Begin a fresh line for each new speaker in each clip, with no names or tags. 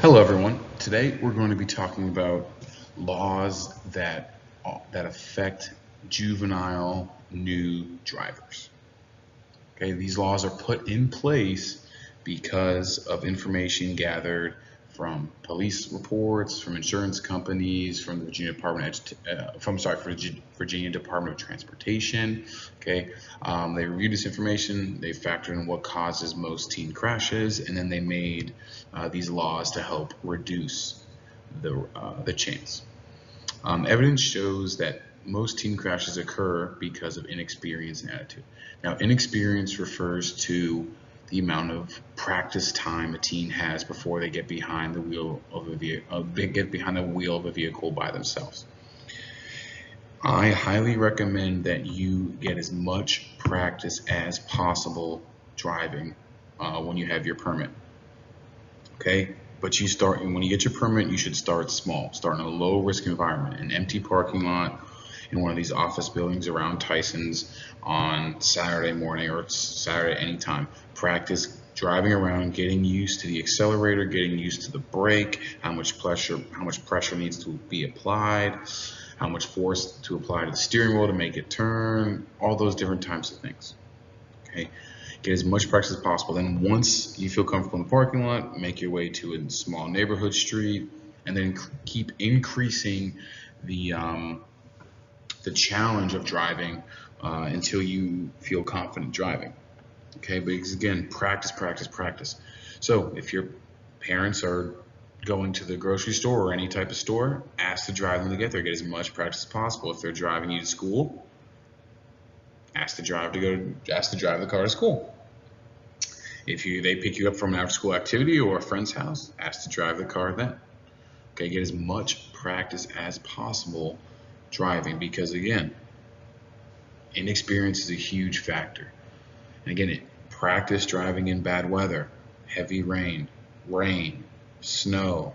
Hello, everyone. Today we're going to be talking about laws that affect juvenile new drivers. Okay, these laws are put in place because of information gathered from police reports, from insurance companies, from the Virginia Department of Transportation. Okay, they reviewed this information, they factored in what causes most teen crashes, and then they made these laws to help reduce the chance. Evidence shows that most teen crashes occur because of inexperience and attitude. Now, inexperience refers to the amount of practice time a teen has before they get behind the wheel of a vehicle by themselves. I highly recommend that you get as much practice as possible driving when you have your permit. Okay, but when you get your permit, you should start small. Start in a low risk environment, an empty parking lot in one of these office buildings around Tyson's on Saturday morning or Saturday anytime. Practice driving around, getting used to the accelerator, getting used to the brake, how much pressure needs to be applied, how much force to apply to the steering wheel to make it turn, all those different types of things. Okay, get as much practice as possible. Then once you feel comfortable in the parking lot, make your way to a small neighborhood street, and then keep increasing the challenge of driving until you feel confident driving. Okay, but again, practice, practice, practice. So if your parents are going to the grocery store or any type of store, ask to drive them to get there. Get as much practice as possible. If they're driving you to school, ask to drive the car to school. If they pick you up from an after school activity or a friend's house, ask to drive the car then. Okay, get as much practice as possible driving because again, inexperience is a huge factor. And again, practice driving in bad weather, heavy rain, snow,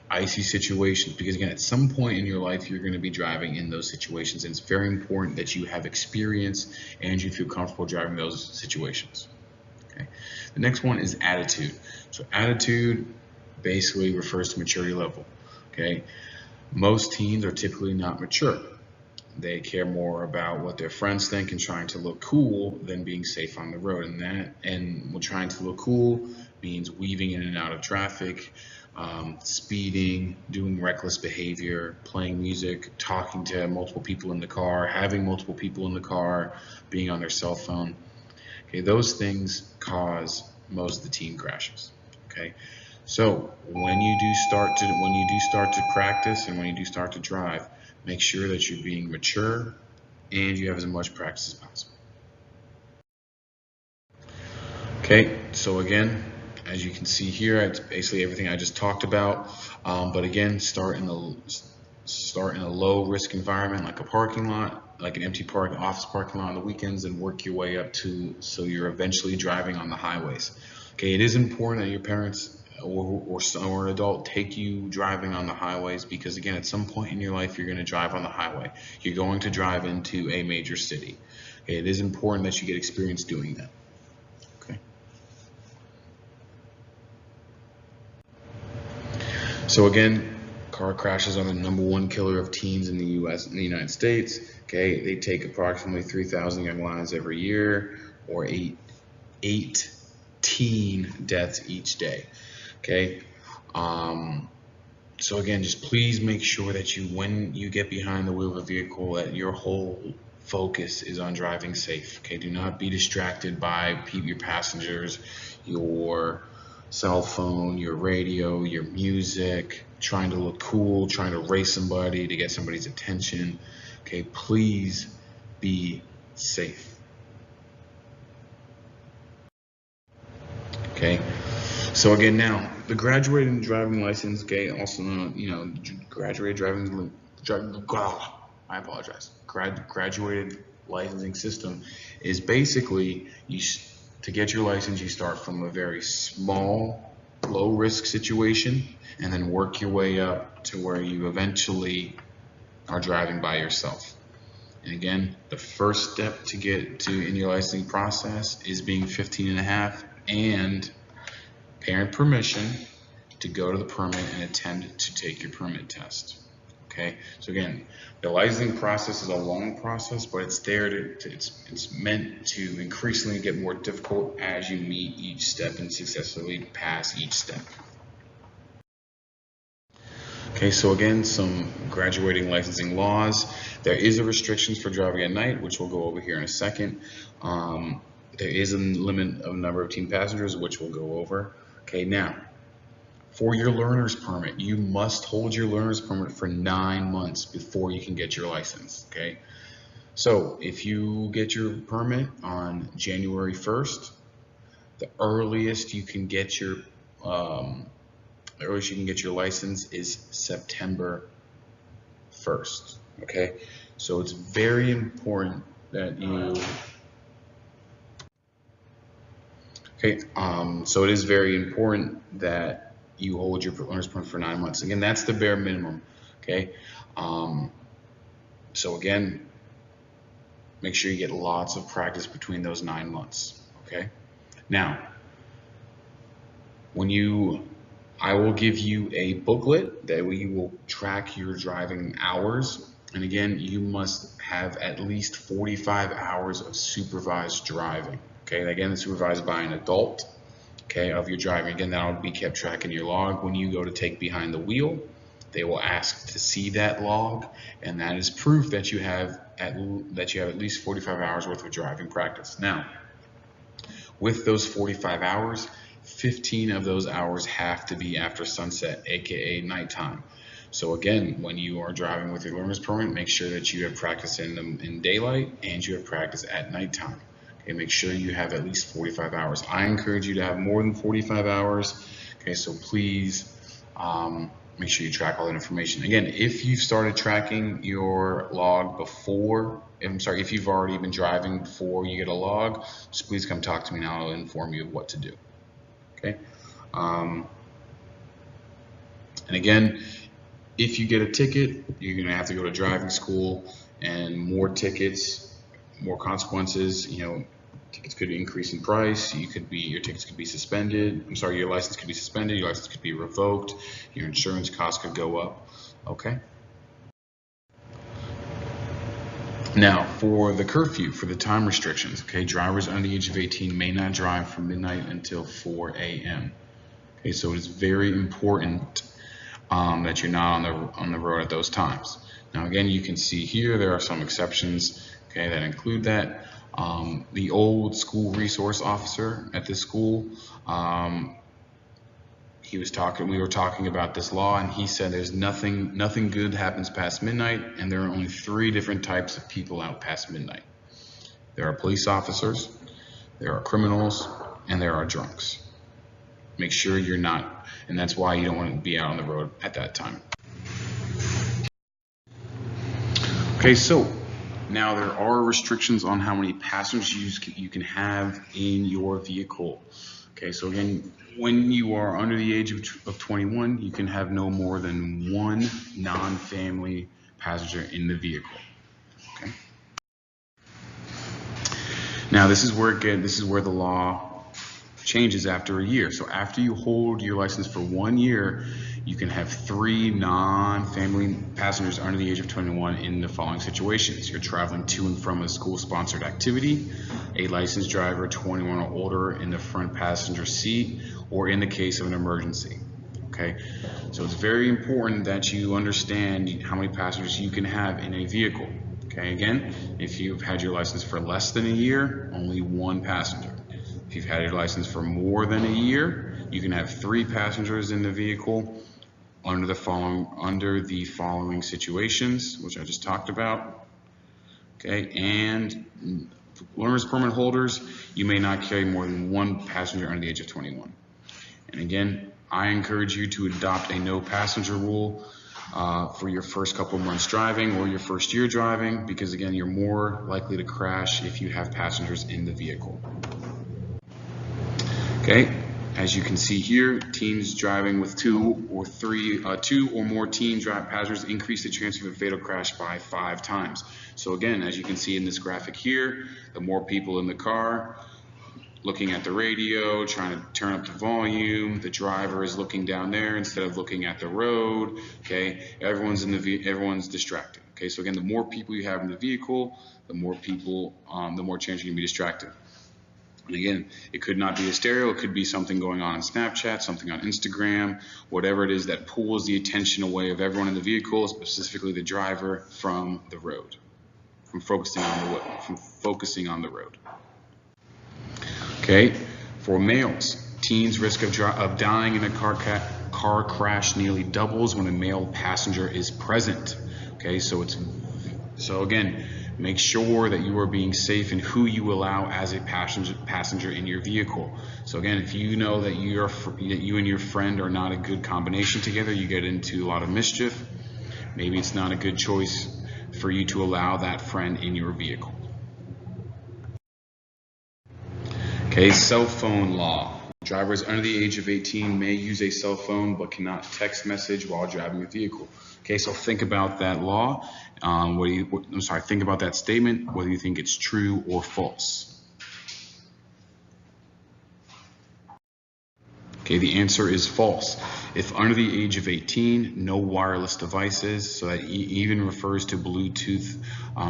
icy situations, because again, at some point in your life, you're going to be driving in those situations, and it's very important that you have experience and you feel comfortable driving those situations. Okay. The next one is attitude. So attitude basically refers to maturity level. Okay. Most teens are typically not mature. They care more about what their friends think and trying to look cool than being safe on the road. And trying to look cool means weaving in and out of traffic, speeding, doing reckless behavior, playing music, talking to multiple people in the car, having multiple people in the car, being on their cell phone. Okay, those things cause most of the teen crashes. Okay, so when you do start to practice and when you do start to drive, make sure that you're being mature and you have as much practice as possible. Okay, so again, as you can see here, it's basically everything I just talked about. But again, start in a low risk environment like a parking lot, like an empty office parking lot on the weekends, and work your way up so you're eventually driving on the highways. Okay, it is important that your parents or an adult take you driving on the highways because again, at some point in your life, you're going to drive on the highway. You're going to drive into a major city. Okay, it is important that you get experience doing that. Okay. So again, car crashes are the #1 killer of teens in the United States. Okay, they take approximately 3,000 young lives every year, or eight teen deaths each day. Okay, so again, just please make sure that when you get behind the wheel of a vehicle, that your whole focus is on driving safe. Okay, do not be distracted by your passengers, your cell phone, your radio, your music, trying to look cool, trying to race somebody to get somebody's attention. Okay, please be safe. Okay, so again, now the graduated driving license, okay, also known, graduated I apologize. Graduated licensing system is basically to get your license, you start from a very small, low risk situation, and then work your way up to where you eventually are driving by yourself. And again, the first step to get to in your licensing process is being 15 and a half and parent permission to go to the permit and attempt to take your permit test. Okay, so again, the licensing process is a long process, but it's there it's meant to increasingly get more difficult as you meet each step and successfully pass each step. Okay, so again, some graduating licensing laws. There is a restrictions for driving at night, which we'll go over here in a second. There is a limit of number of team passengers, which we'll go over. Okay, now, for your learner's permit, you must hold your learner's permit for 9 months before you can get your license, okay? So if you get your permit on January 1st, the earliest you can get your license is September 1st, okay? So it's very important that you, so it is very important that you hold your learner's permit for 9 months. Again, that's the bare minimum, okay? So again, make sure you get lots of practice between those 9 months, okay? Now, I will give you a booklet that we will track your driving hours. And again, you must have at least 45 hours of supervised driving, okay? Again, it's supervised by an adult, okay, of your driving. Again, that will be kept track in your log. When you go to take behind the wheel, they will ask to see that log, and that is proof that you have at least 45 hours worth of driving practice. Now, with those 45 hours, 15 of those hours have to be after sunset, aka nighttime. So again, when you are driving with your learner's permit, make sure that you have practice in daylight and you have practice at nighttime. Okay, make sure you have at least 45 hours. I encourage you to have more than 45 hours. Okay, so please make sure you track all that information. Again, if you've started tracking your log before, if you've already been driving before you get a log, just please come talk to me now. I'll inform you of what to do. Okay. And again, if you get a ticket, you're going to have to go to driving school, and more tickets, more consequences. You know, tickets could increase in price. Your tickets could be suspended. Your license could be suspended. Your license could be revoked. Your insurance costs could go up. Okay. Now, for the curfew, for the time restrictions, okay, drivers under the age of 18 may not drive from midnight until 4 a.m. Okay, so it is very important that you're not on the road at those times. Now, again, you can see here there are some exceptions, okay, that include that. The old school resource officer at this school, we were talking about this law, and he said there's nothing good happens past midnight, and there are only 3 different types of people out past midnight. There are police officers, there are criminals, and there are drunks. Make sure you're not, and that's why you don't want to be out on the road at that time. Okay, so now there are restrictions on how many passengers you can have in your vehicle. Okay, so again, when you are under the age of 21, you can have no more than 1 non-family passenger in the vehicle. Okay. Now this is where the law changes after a year. So after you hold your license for 1 year, you can have 3 non-family passengers under the age of 21 in the following situations. You're traveling to and from a school-sponsored activity, a licensed driver 21 or older in the front passenger seat, or in the case of an emergency. Okay, so it's very important that you understand how many passengers you can have in a vehicle. Okay, again, if you've had your license for less than a year, only 1 passenger. If you've had your license for more than a year, you can have 3 passengers in the vehicle under the following situations, which I just talked about. Okay, and learner's permit holders, you may not carry more than 1 passenger under the age of 21. And again, I encourage you to adopt a no passenger rule for your first couple of months driving or your first year driving, because again, you're more likely to crash if you have passengers in the vehicle. Okay, as you can see here, teens driving with 2 or more teen passengers increase the chance of a fatal crash by 5 times. So again, as you can see in this graphic here, the more people in the car, looking at the radio, trying to turn up the volume. The driver is looking down there instead of looking at the road. Okay, everyone's distracted. Okay, so again, the more people you have in the vehicle, the more people, the more chance you're gonna be distracted. And again, it could not be a stereo, it could be something going on Snapchat, something on Instagram, whatever it is that pulls the attention away of everyone in the vehicle, specifically the driver, from the road, from focusing on the road. Okay, for males, teens' risk of dying in a car crash nearly doubles when a male passenger is present. Okay, so again, make sure that you are being safe in who you allow as a passenger in your vehicle. So again, if you know that you and your friend are not a good combination together, you get into a lot of mischief, maybe it's not a good choice for you to allow that friend in your vehicle. Okay, cell phone law. Drivers under the age of 18 may use a cell phone but cannot text message while driving a vehicle. Okay, so think about that law. Think about that statement, whether you think it's true or false. Okay, the answer is false. If under the age of 18, no wireless devices, so that even refers to Bluetooth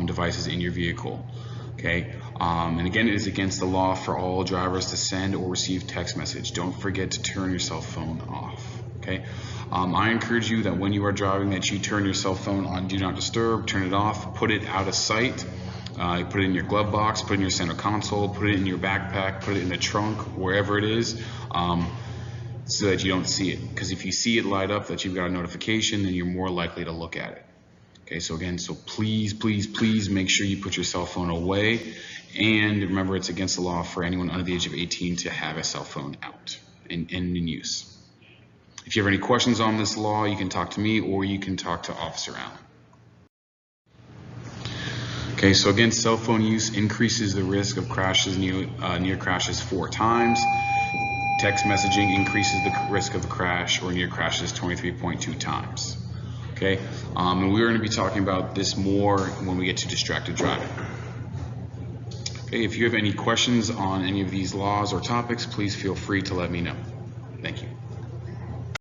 devices in your vehicle. Okay, and again, it is against the law for all drivers to send or receive text message. Don't forget to turn your cell phone off. Okay, I encourage you that when you are driving, that you turn your cell phone on Do Not Disturb, turn it off, put it out of sight. You put it in your glove box, put it in your center console, put it in your backpack, put it in the trunk, wherever it is, so that you don't see it. Because if you see it light up that you've got a notification, then you're more likely to look at it. Okay, so again, please make sure you put your cell phone away, and remember it's against the law for anyone under the age of 18 to have a cell phone out and in use. If you have any questions on this law, you can talk to me or you can talk to Officer Allen. Okay, so again, cell phone use increases the risk of crashes, near crashes 4 times. Text messaging increases the risk of a crash or near crashes 23.2 times. Okay, and we're going to be talking about this more when we get to distracted driving. Okay, if you have any questions on any of these laws or topics, please feel free to let me know. Thank you.